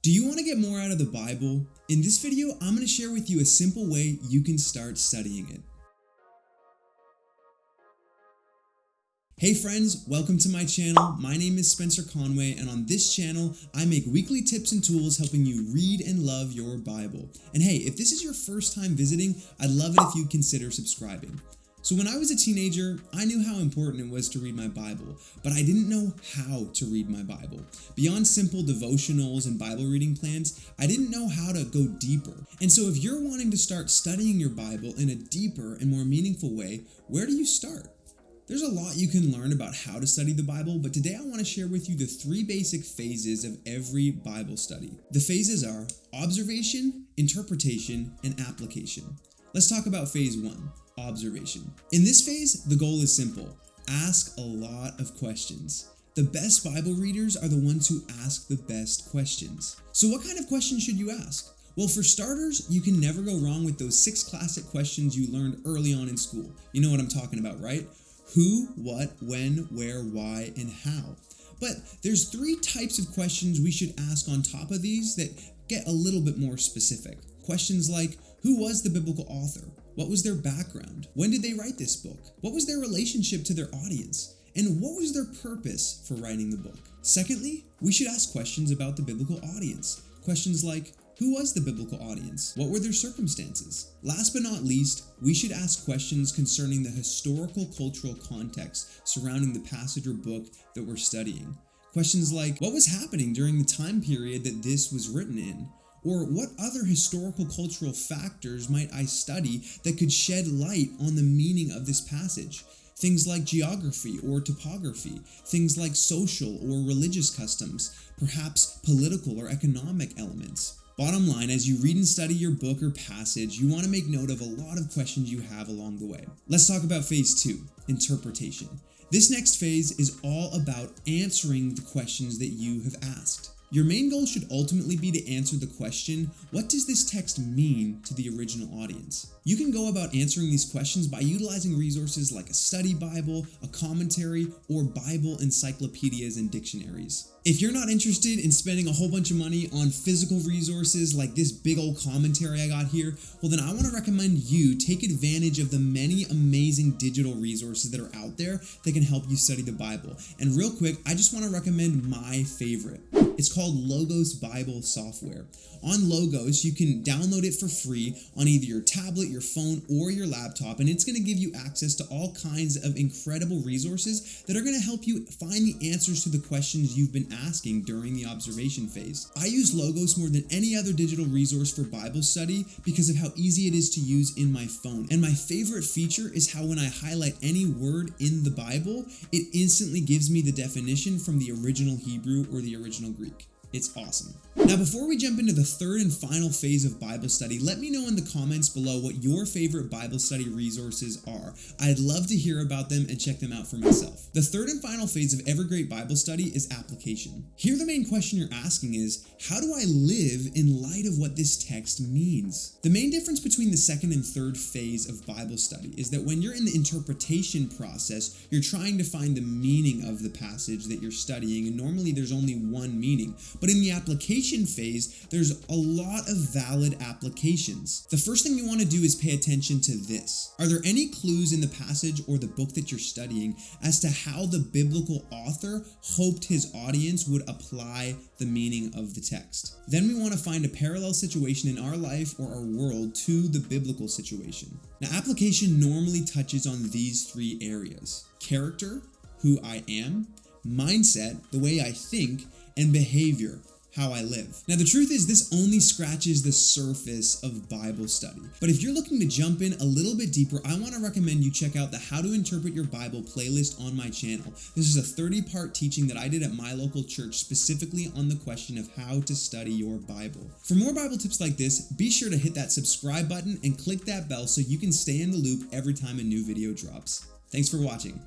Do you want to get more out of the Bible? In this video, I'm going to share with you a simple way you can start studying it. Hey friends, welcome to my channel. My name is Spencer Conway, and on this channel, I make weekly tips and tools helping you read and love your Bible. And hey, if this is your first time visiting, I'd love it if you'd consider subscribing. So when I was a teenager, I knew how important it was to read my Bible, but I didn't know how to read my Bible. Beyond simple devotionals and Bible reading plans, I didn't know how to go deeper. And so if you're wanting to start studying your Bible in a deeper and more meaningful way, where do you start? There's a lot you can learn about how to study the Bible, but today I want to share with you the 3 basic phases of every Bible study. The phases are observation, interpretation, and application. Let's talk about phase 1. Observation. In this phase, the goal is simple. Ask a lot of questions. The best Bible readers are the ones who ask the best questions. So what kind of questions should you ask? Well, for starters, you can never go wrong with those 6 classic questions you learned early on in school. You know what I'm talking about, right? Who, what, when, where, why, and how. But there's 3 types of questions we should ask on top of these that get a little bit more specific. Questions like, who was the biblical author? What was their background? When did they write this book? What was their relationship to their audience? And what was their purpose for writing the book? Secondly, we should ask questions about the biblical audience. Questions like, who was the biblical audience? What were their circumstances? Last but not least, we should ask questions concerning the historical cultural context surrounding the passage or book that we're studying. Questions like, what was happening during the time period that this was written in? Or what other historical cultural factors might I study that could shed light on the meaning of this passage? Things like geography or topography, things like social or religious customs, perhaps political or economic elements. Bottom line, as you read and study your book or passage, you want to make note of a lot of questions you have along the way. Let's talk about phase 2, interpretation. This next phase is all about answering the questions that you have asked. Your main goal should ultimately be to answer the question, what does this text mean to the original audience? You can go about answering these questions by utilizing resources like a study Bible, a commentary, or Bible encyclopedias and dictionaries. If you're not interested in spending a whole bunch of money on physical resources like this big old commentary I got here, well then I want to recommend you take advantage of the many amazing digital resources that are out there that can help you study the Bible. And real quick, I just want to recommend my favorite. It's called Logos Bible software. On Logos, you can download it for free on either your tablet, your phone, or your laptop, and it's going to give you access to all kinds of incredible resources that are going to help you find the answers to the questions you've been asking during the observation phase. I use Logos more than any other digital resource for Bible study because of how easy it is to use in my phone. And my favorite feature is how when I highlight any word in the Bible, it instantly gives me the definition from the original Hebrew or the original Greek. It's awesome. Now, before we jump into the 3rd and final phase of Bible study, let me know in the comments below what your favorite Bible study resources are. I'd love to hear about them and check them out for myself. The 3rd and final phase of every great Bible study is application. Here, the main question you're asking is, how do I live in light of what this text means? The main difference between the 2nd and 3rd phase of Bible study is that when you're in the interpretation process, you're trying to find the meaning of the passage that you're studying, and normally there's only one meaning. But in the application phase, there's a lot of valid applications. The first thing you want to do is pay attention to this. Are there any clues in the passage or the book that you're studying as to how the biblical author hoped his audience would apply the meaning of the text? Then we want to find a parallel situation in our life or our world to the biblical situation. Now, application normally touches on these 3 areas: character, who I am; mindset, the way I think; and behavior, how I live. Now, the truth is this only scratches the surface of Bible study. But if you're looking to jump in a little bit deeper, I want to recommend you check out the How to Interpret Your Bible playlist on my channel. This is a 30-part teaching that I did at my local church specifically on the question of how to study your Bible. For more Bible tips like this, be sure to hit that subscribe button and click that bell so you can stay in the loop every time a new video drops. Thanks for watching.